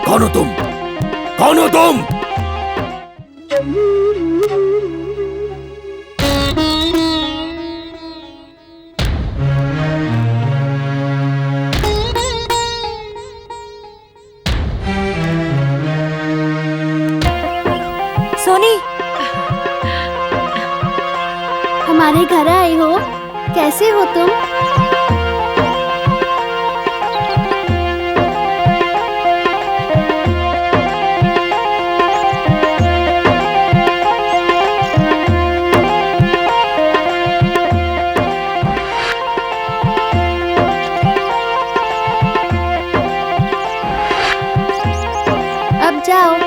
कौन हो तुम? कौन हो तुम? सोनी, हमारे घर आए हो? कैसे हो तुम? अब जाओ।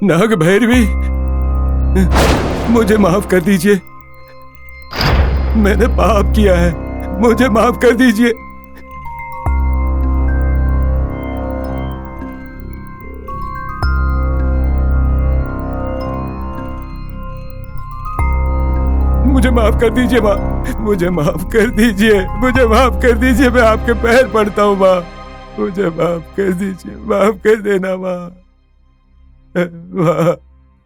नाग भैरवी, मुझे माफ कर दीजिए। मैंने पाप किया है, मुझे माफ कर दीजिए। मुझे माफ कर दीजिए माँ, मुझे माफ कर दीजिए, मुझे माफ कर दीजिए। मैं आपके पैर पड़ता हूँ माँ, मुझे माफ कर दीजिए, माफ कर देना माँ।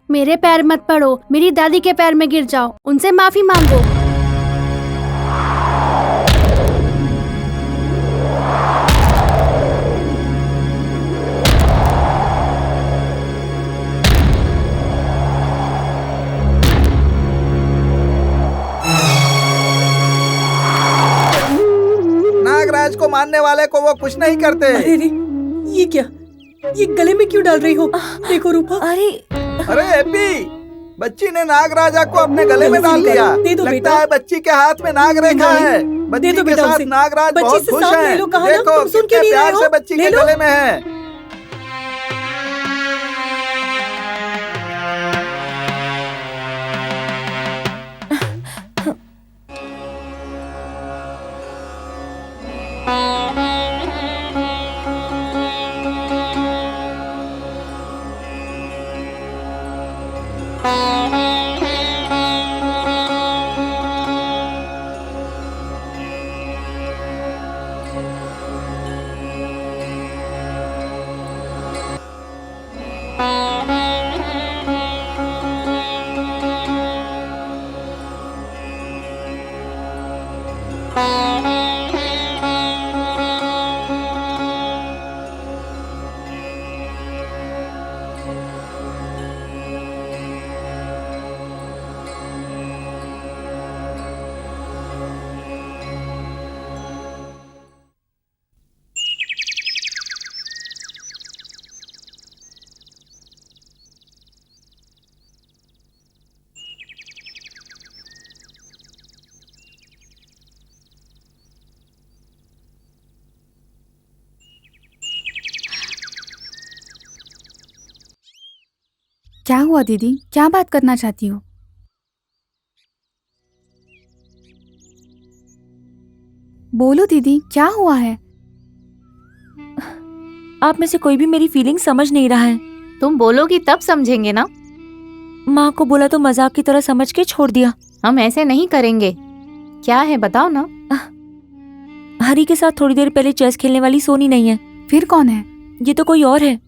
मेरे पैर मत पड़ो, मेरी दादी के पैर में गिर जाओ, उनसे माफी मांगो। नागराज को मारने वाले को वो कुछ नहीं करते। अरे रे, ये क्या? ये गले में क्यों डाल रही हो? देखो रूपा। अरे एपी, बच्ची ने नागराजा को अपने गले में डाल लिया। दे दो लगता बेटा। है बच्ची के हाथ में नाग रेखा है। बच्ची के साथ नागराज बहुत खुश है। देखो कितने प्यार से बच्ची के गले में है। क्या हुआ दीदी, क्या बात करना चाहती हो? बोलो दीदी, क्या हुआ है? आप में से कोई भी मेरी फीलिंग समझ नहीं रहा है। तुम बोलोगी तब समझेंगे ना। माँ को बोला तो मजाक की तरह समझ के छोड़ दिया। हम ऐसे नहीं करेंगे। क्या है बताओ ना। हरी के साथ थोड़ी देर पहले चेस खेलने वाली सोनी नहीं है। फिर कौन है? ये तो कोई और है।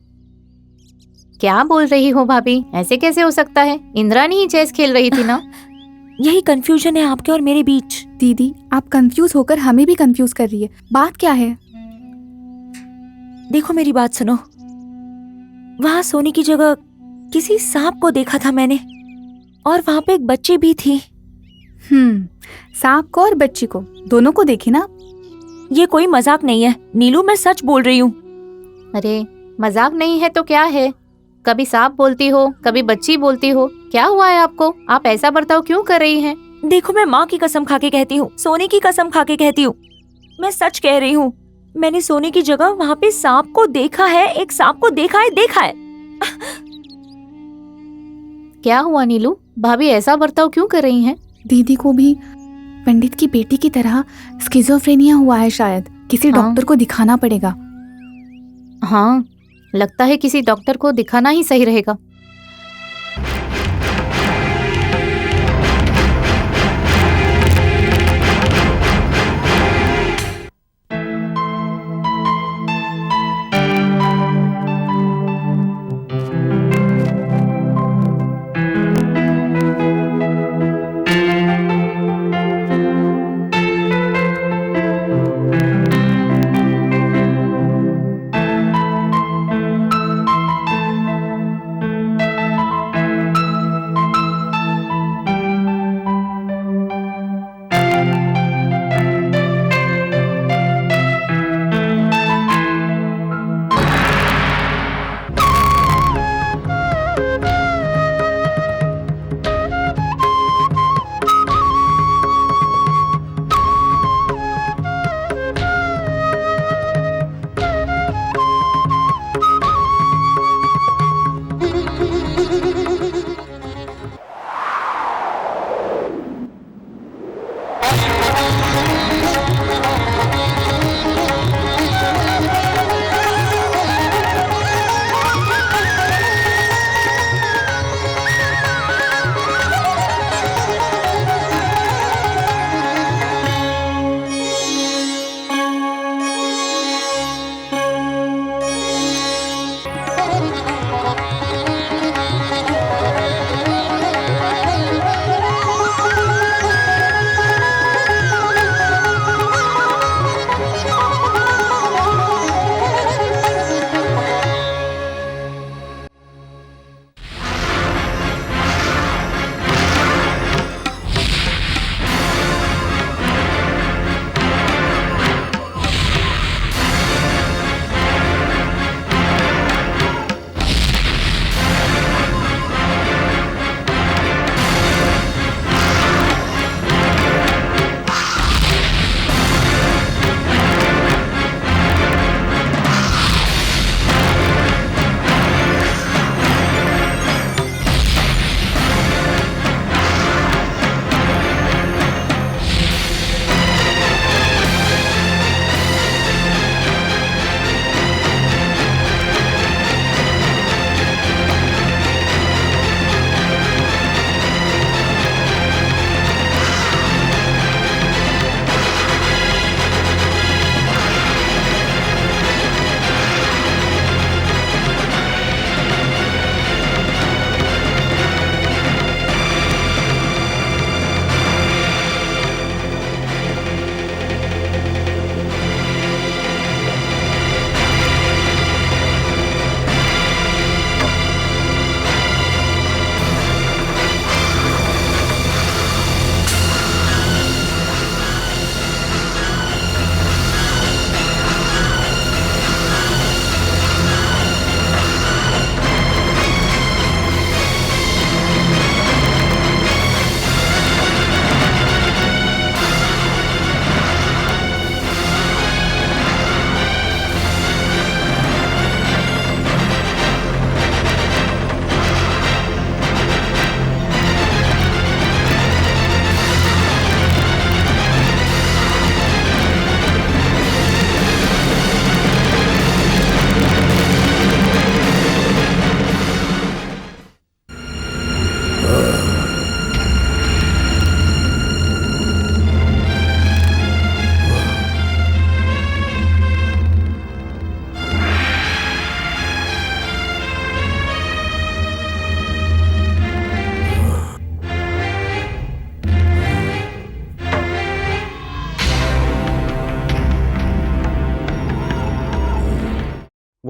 क्या बोल रही हो भाभी, ऐसे कैसे हो सकता है? इंद्रानी ही चेस खेल रही थी ना। यही कंफ्यूजन है आपके और मेरे बीच। दीदी, आप कंफ्यूज होकर हमें भी कंफ्यूज कर रही है। बात क्या है? देखो मेरी बात सुनो। वहाँ सोनी की जगह किसी सांप को देखा था मैंने, और वहाँ पे एक बच्ची भी थी। सांप को और बच्ची को, दोनों को देखी ना? ये कोई मजाक नहीं है नीलू, मैं सच बोल रही हूँ। अरे मजाक नहीं है तो क्या है? कभी सांप बोलती हो, कभी बच्ची बोलती हो। क्या हुआ है आपको? आप ऐसा बर्ताव क्यों कर रही हैं? देखो मैं माँ की कसम खा के कहती हूँ, सोनी की कसम खा के कहती हूँ, मैं सच कह रही हूँ। मैंने सोनी की जगह वहाँ पे सांप को देखा है। एक सांप को देखा है। क्या हुआ नीलू? भाभी ऐसा बर्ताव क्यों कर रही हैं? दीदी को भी पंडित की बेटी की तरह स्किज़ोफ्रेनिया हुआ है शायद। किसी डॉक्टर को दिखाना पड़ेगा। हाँ, लगता है किसी डॉक्टर को दिखाना ही सही रहेगा।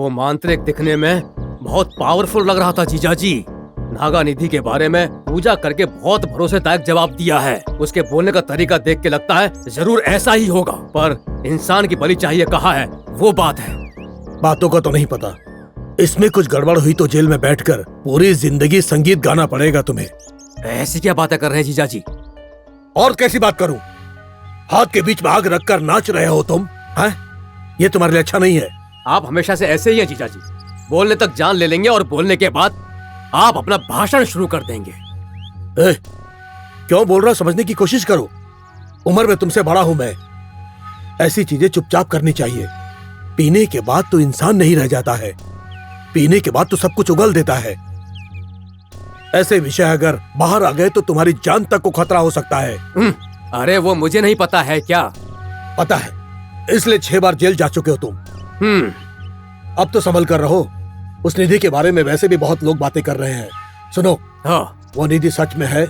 वो मांत्रिक दिखने में बहुत पावरफुल लग रहा था जीजा जी। नागा निधि के बारे में पूजा करके बहुत भरोसेदायक जवाब दिया है। उसके बोलने का तरीका देख के लगता है जरूर ऐसा ही होगा, पर इंसान की बलि चाहिए कहाँ है, वो बात है। बातों का तो नहीं पता, इसमें कुछ गड़बड़ हुई तो जेल में बैठकर पूरी जिंदगी संगीत गाना पड़ेगा तुम्हें। ऐसी क्या बातें कर रहे हैं जीजा जी? और कैसी बात करूं? हाथ के बीच में आग रखकर नाच रहे हो तुम, हैं? ये तुम्हारे लिए अच्छा नहीं है। आप हमेशा से ऐसे ही हैं जीजा जी, बोलने तक जान ले लेंगे और बोलने के बाद आप अपना भाषण शुरू कर देंगे। क्यों बोल रहा समझने की कोशिश करो। उम्र में तुमसे बड़ा हूं मैं। ऐसी चीजें चुपचाप करनी चाहिए। पीने के बाद तो इंसान नहीं रह जाता है, पीने के बाद तो सब कुछ उगल देता है। ऐसे विषय अगर बाहर आ गए तो तुम्हारी जान तक को खतरा हो सकता है। अरे वो मुझे नहीं पता है क्या? पता है, इसलिए 6 बार जेल जा चुके हो तुम। अब तो संभल कर रहो। उस निधि के बारे में वैसे भी बहुत लोग बातें कर रहे हैं। सुनो, हाँ, वो निधि सच में है।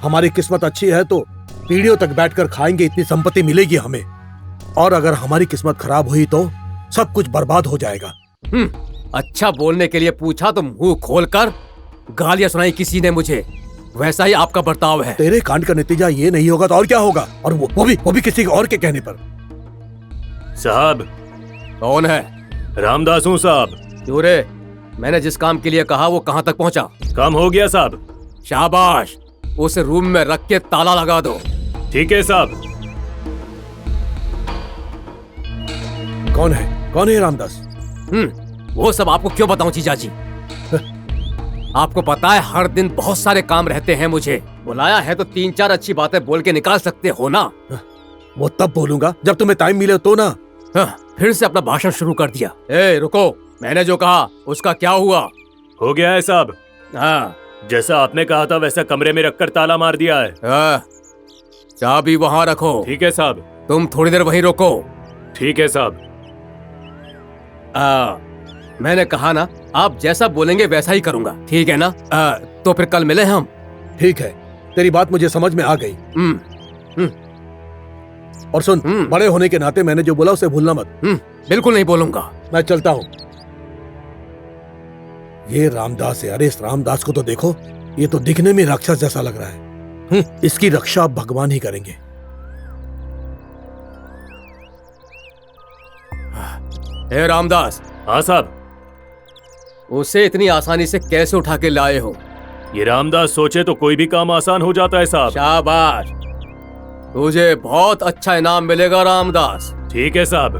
हमारी किस्मत अच्छी है तो पीढ़ियों तक बैठकर खाएंगे, इतनी संपत्ति मिलेगी हमें। और अगर हमारी किस्मत खराब हुई तो सब कुछ बर्बाद हो जाएगा। अच्छा बोलने के लिए पूछा तो मुंह खोलकर गालियां सुनाई किसी ने मुझे। वैसा ही आपका बर्ताव है। तेरे कांड का नतीजा ये नहीं होगा तो और क्या होगा? और वो भी किसी और के कहने पर। साहब। कौन है? रामदास हूँ साहब। क्यों रे? मैंने जिस काम के लिए कहा वो कहाँ तक पहुँचा? काम हो गया साहब। शाबाश, उसे रूम में रख के ताला लगा दो। ठीक है साहब। कौन है रामदास? वो सब आपको क्यों बताऊं जीजा जी? आपको पता है हर दिन बहुत सारे काम रहते हैं मुझे। बुलाया है तो 3-4 अच्छी बातें बोल के निकाल सकते हो ना। वो तब बोलूंगा जब तुम्हें टाइम मिले तो ना। फिर से अपना भाषण शुरू कर दिया। ए रुको, मैंने जो कहा उसका क्या हुआ? हो गया है साहब। हाँ, जैसा आपने कहा था वैसा कमरे में रखकर ताला मार दिया है। चाबी वहाँ रखो। ठीक है साहब। तुम थोड़ी देर वहीं रुको। ठीक है साहब। मैंने कहा ना, आप जैसा बोलेंगे वैसा ही करूंगा, ठीक है ना? तो फिर कल मिले हम। ठीक है, तेरी बात मुझे समझ में आ गई। और सुन, बड़े होने के नाते मैंने जो बोला उसे भूलना मत। बिल्कुल नहीं बोलूंगा। मैं चलता हूँ। ये रामदास है। अरे इस रामदास को तो देखो, ये तो दिखने में राक्षस जैसा लग रहा है। इसकी रक्षा अब भगवान ही करेंगे। हे रामदास। हाँ साहब। उसे इतनी आसानी से कैसे उठा के लाए हो? ये रामदास सोचे तो कोई भी काम आसान हो जाता है साहब। शाबाश, तुझे बहुत अच्छा इनाम मिलेगा रामदास। ठीक है साहब।